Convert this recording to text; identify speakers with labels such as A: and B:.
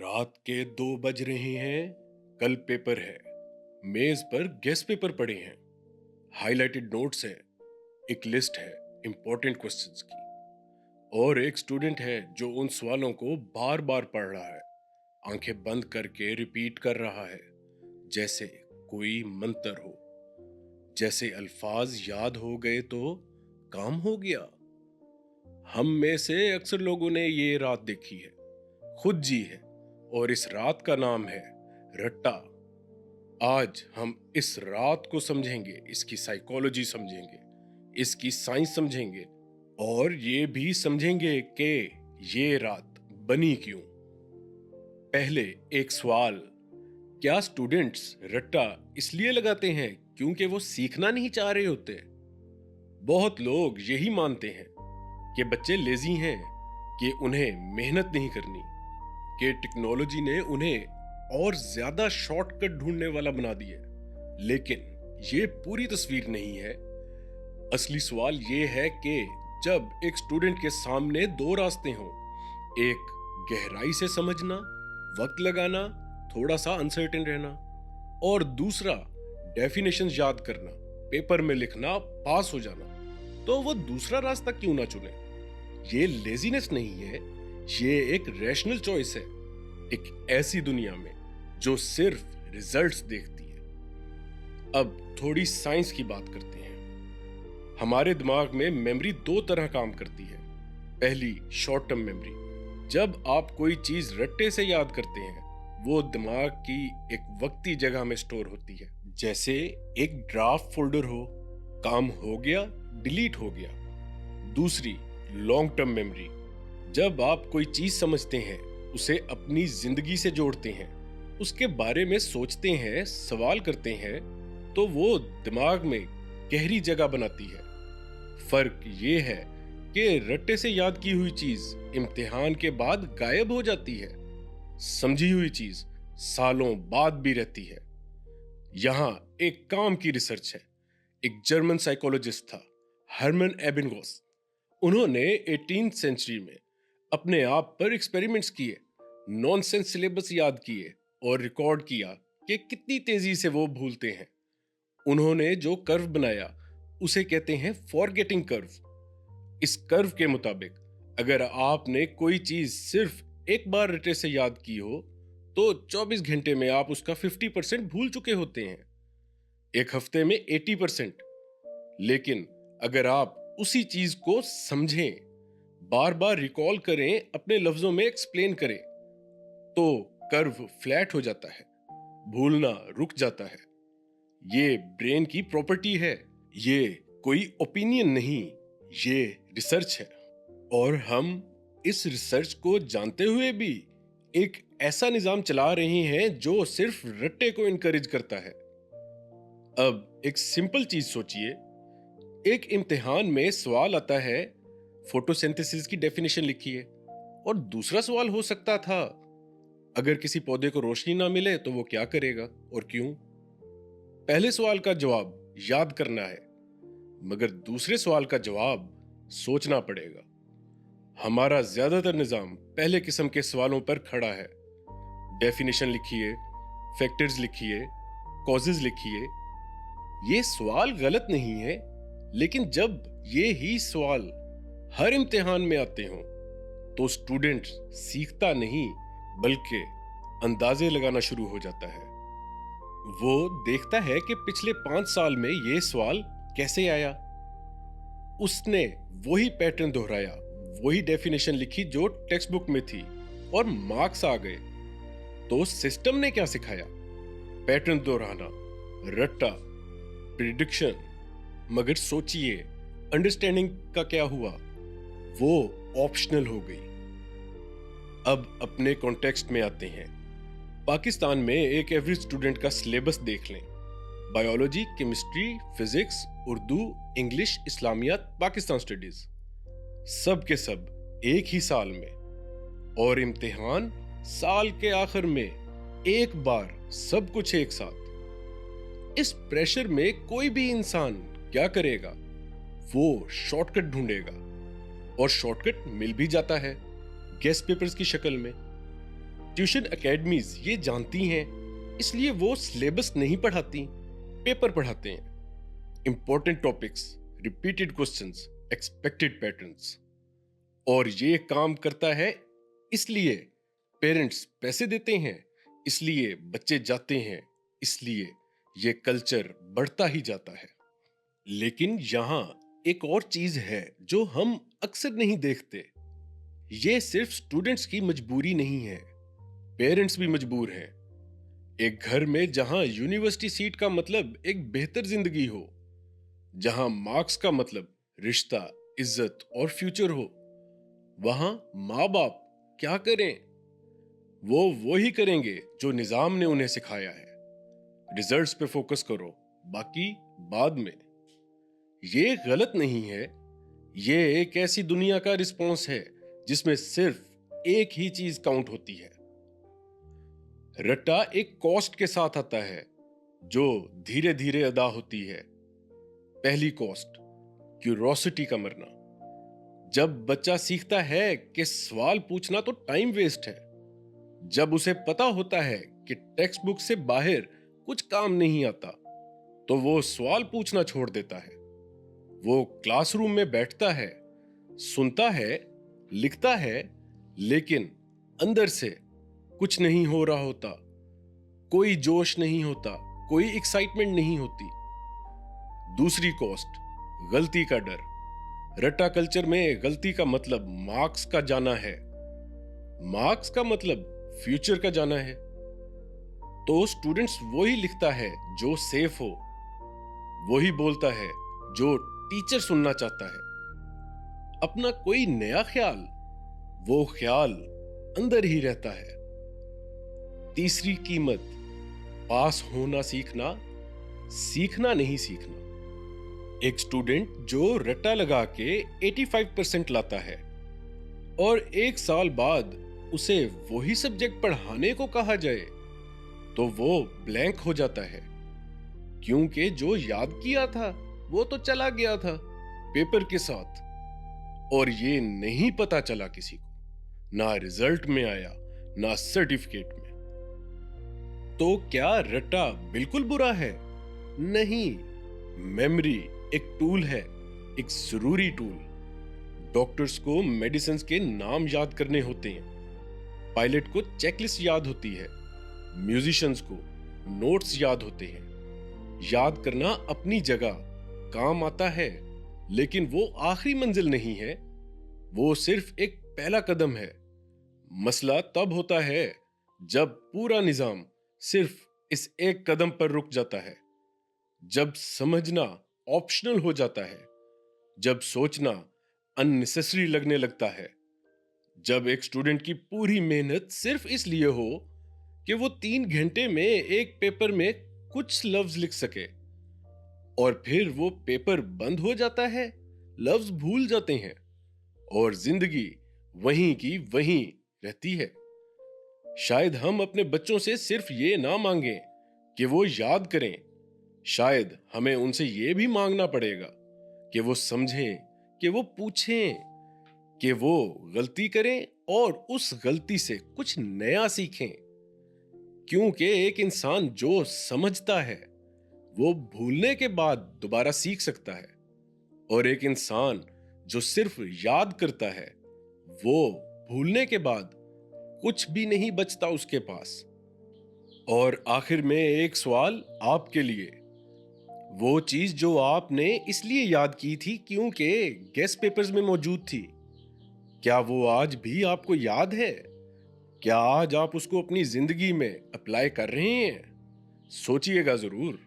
A: रात के 2 बज रहे हैं। कल पेपर है। मेज पर गेस्ट पेपर पड़े हैं। हाइलाइटेड नोट्स हैं। एक लिस्ट है इंपॉर्टेंट क्वेश्चंस की। और एक स्टूडेंट है जो उन सवालों को बार बार पढ़ रहा है, आंखें बंद करके रिपीट कर रहा है, जैसे कोई मंत्र हो, जैसे अल्फाज याद हो गए तो काम हो गया। हम में से अक्सर लोगों ने ये रात देखी है, खुद जी है, और इस रात का नाम है रट्टा। आज हम इस रात को समझेंगे, इसकी साइकोलॉजी समझेंगे, इसकी साइंस समझेंगे, और ये भी समझेंगे कि ये रात बनी क्यों। पहले एक सवाल, क्या स्टूडेंट्स रट्टा इसलिए लगाते हैं क्योंकि वो सीखना नहीं चाह रहे होते? बहुत लोग यही मानते हैं कि बच्चे लेजी हैं, कि उन्हें मेहनत नहीं करनी, कि टेक्नोलॉजी ने उन्हें और ज्यादा शॉर्टकट ढूंढने वाला बना दिया। लेकिन ये पूरी तस्वीर नहीं है। असली सवाल ये है कि जब एक स्टूडेंट के सामने दो रास्ते हों, एक गहराई से समझना, वक्त लगाना, थोड़ा सा अनसर्टेन रहना, और दूसरा डेफिनेशंस याद करना, पेपर में लिखना, पास हो जाना, तो वो दूसरा रास्ता क्यों ना चुने? ये लेजीनेस नहीं है, ये एक रैशनल चॉइस है, एक ऐसी दुनिया में जो सिर्फ रिजल्ट्स देखती है। अब थोड़ी साइंस की बात करते हैं। हमारे दिमाग में मेमोरी दो तरह काम करती है। पहली, शॉर्ट टर्म मेमोरी। जब आप कोई चीज रट्टे से याद करते हैं, वो दिमाग की एक वक्ती जगह में स्टोर होती है, जैसे एक ड्राफ्ट फोल्डर हो, काम हो गया, डिलीट हो गया। दूसरी, लॉन्ग टर्म मेमोरी। जब आप कोई चीज समझते हैं, उसे अपनी जिंदगी से जोड़ते हैं, उसके बारे में सोचते हैं, सवाल करते हैं, तो वो दिमाग में गहरी जगह बनाती है। फर्क ये है कि रट्टे से याद की हुई चीज इम्तिहान के बाद गायब हो जाती है, समझी हुई चीज सालों बाद भी रहती है। यहां एक काम की रिसर्च है। एक जर्मन साइकोलॉजिस्ट था, हर्मन एबिंगॉस। उन्होंने 18th सेंचुरी में अपने आप पर एक्सपेरिमेंट्स किए, नॉनसेंस सिलेबस याद किए और रिकॉर्ड किया कि कितनी तेजी से वो भूलते हैं। उन्होंने जो कर्व बनाया उसे कहते हैं फॉरगेटिंग कर्व। इस कर्व के मुताबिक अगर आपने कोई चीज सिर्फ एक बार रटे से याद की हो, तो 24 घंटे में आप उसका 50% भूल चुके होते हैं, एक हफ्ते में 80%। लेकिन अगर आप उसी चीज को समझें, बार बार रिकॉल करें, अपने लफ्जों में एक्सप्लेन करें, तो कर्व फ्लैट हो जाता है, भूलना रुक जाता है। ये ब्रेन की प्रॉपर्टी है, ये कोई ओपिनियन नहीं, ये रिसर्च है। और हम इस रिसर्च को जानते हुए भी एक ऐसा निजाम चला रहे हैं जो सिर्फ रट्टे को इनकरेज करता है। अब एक सिंपल चीज सोचिए। एक इम्तिहान में सवाल आता है, फोटोसिंथेसिस की डेफिनेशन लिखिए, और दूसरा सवाल हो सकता था, अगर किसी पौधे को रोशनी ना मिले तो वो क्या करेगा और क्यों? पहले सवाल का जवाब याद करना है, मगर दूसरे सवाल का जवाब सोचना पड़ेगा। हमारा ज्यादातर निजाम पहले किस्म के सवालों पर खड़ा है। डेफिनेशन लिखिए, फैक्टर्स लिखिए, कॉजेज लिखिए। ये सवाल गलत नहीं है, लेकिन जब ये ही सवाल हर इम्तिहान में आते हों, तो स्टूडेंट सीखता नहीं बल्कि अंदाजे लगाना शुरू हो जाता है। वो देखता है कि पिछले 5 साल में ये सवाल कैसे आया, उसने वही पैटर्न दोहराया, वही डेफिनेशन लिखी जो टेक्स्ट बुक में थी, और मार्क्स आ गए। तो सिस्टम ने क्या सिखाया? पैटर्न दोहराना, रट्टा, प्रिडिक्शन। मगर सोचिए, अंडरस्टैंडिंग का क्या हुआ? वो ऑप्शनल हो गई। अब अपने कॉन्टेक्स्ट में आते हैं। पाकिस्तान में एक एवरेज स्टूडेंट का सिलेबस देख लें। Biology, chemistry, physics, Urdu, English, Islamiyat, Pakistan studies, सब के सब एक ही साल में, और इम्तिहान साल के आखिर में एक बार, सब कुछ एक साथ। इस प्रेशर में कोई भी इंसान क्या करेगा? वो शॉर्टकट ढूंढेगा, और शॉर्टकट मिल भी जाता है, गेस्ट पेपर्स की शक्ल में। ट्यूशन एकेडमीज ये जानती हैं, इसलिए वो सिलेबस नहीं पढ़ाती, पेपर पढ़ाते हैं। Important topics, repeated questions, expected patterns. और ये काम करता है इसलिए पेरेंट्स पैसे देते हैं, इसलिए बच्चे जाते हैं, इसलिए ये कल्चर बढ़ता ही जाता है। लेकिन यहां एक और चीज है जो हम अक्सर नहीं देखते। ये सिर्फ स्टूडेंट्स की मजबूरी नहीं है, पेरेंट्स भी मजबूर हैं। एक घर में जहां यूनिवर्सिटी सीट का मतलब एक बेहतर जिंदगी हो, जहां मार्क्स का मतलब रिश्ता, इज्जत और फ्यूचर हो, वहां माँ बाप क्या करें? वो ही करेंगे जो निजाम ने उन्हें सिखाया है। रिजल्ट्स पे फोकस करो, बाकी बाद में। ये गलत नहीं है, ये एक ऐसी दुनिया का रिस्पॉन्स है जिसमें सिर्फ एक ही चीज काउंट होती है। रट्टा एक कॉस्ट के साथ आता है जो धीरे धीरे अदा होती है। पहली कॉस्ट, क्यूरोसिटी का मरना। जब बच्चा सीखता है कि सवाल पूछना तो टाइम वेस्ट है, जब उसे पता होता है कि टेक्स्ट बुक से बाहर कुछ काम नहीं आता, तो वो सवाल पूछना छोड़ देता है। वो क्लासरूम में बैठता है, सुनता है, लिखता है, लेकिन अंदर से कुछ नहीं हो रहा होता। कोई जोश नहीं होता, कोई एक्साइटमेंट नहीं होती। दूसरी कॉस्ट, गलती का डर। रट्टा कल्चर में गलती का मतलब मार्क्स का जाना है, मार्क्स का मतलब फ्यूचर का जाना है। तो स्टूडेंट्स वही लिखता है जो सेफ हो, वही बोलता है जो टीचर सुनना चाहता है। अपना कोई नया ख्याल, वो ख्याल अंदर ही रहता है। तीसरी कीमत, पास होना सीखना, सीखना नहीं सीखना। एक स्टूडेंट जो रट्टा लगा के 85% लाता है और एक साल बाद उसे वही सब्जेक्ट पढ़ाने को कहा जाए, तो वो ब्लैंक हो जाता है, क्योंकि जो याद किया था वो तो चला गया था पेपर के साथ, और ये नहीं पता चला किसी को, ना रिजल्ट में आया, ना सर्टिफिकेट में। तो क्या रट्टा बिल्कुल बुरा है? नहीं, मेमोरी एक टूल है, एक जरूरी टूल। डॉक्टर्स को मेडिसिन के नाम याद करने होते हैं, पायलट को चेकलिस्ट याद होती है, म्यूजिशियंस को नोट्स याद होते हैं। याद करना अपनी जगह काम आता है, लेकिन वो आखिरी मंजिल नहीं है, वो सिर्फ एक पहला कदम है। मसला तब होता है जब पूरा निजाम सिर्फ इस एक कदम पर रुक जाता है, जब समझना ऑप्शनल हो जाता है, जब सोचना अननेसेसरी लगने लगता है, जब एक स्टूडेंट की पूरी मेहनत सिर्फ इसलिए हो कि वो 3 घंटे में एक पेपर में कुछ लफ्ज लिख सके, और फिर वो पेपर बंद हो जाता है, लफ्ज भूल जाते हैं और जिंदगी वहीं की वहीं रहती है। शायद हम अपने बच्चों से सिर्फ ये ना मांगें कि वो याद करें, शायद हमें उनसे ये भी मांगना पड़ेगा कि वो समझें, कि वो पूछें, कि वो गलती करें और उस गलती से कुछ नया सीखें। क्योंकि एक इंसान जो समझता है वो भूलने के बाद दोबारा सीख सकता है, और एक इंसान जो सिर्फ याद करता है वो भूलने के बाद कुछ भी नहीं बचता उसके पास। और आखिर में एक सवाल आपके लिए, वो चीज जो आपने इसलिए याद की थी क्योंकि गेस्ट पेपर्स में मौजूद थी, क्या वो आज भी आपको याद है? क्या आज आप उसको अपनी जिंदगी में अप्लाई कर रहे हैं? सोचिएगा जरूर।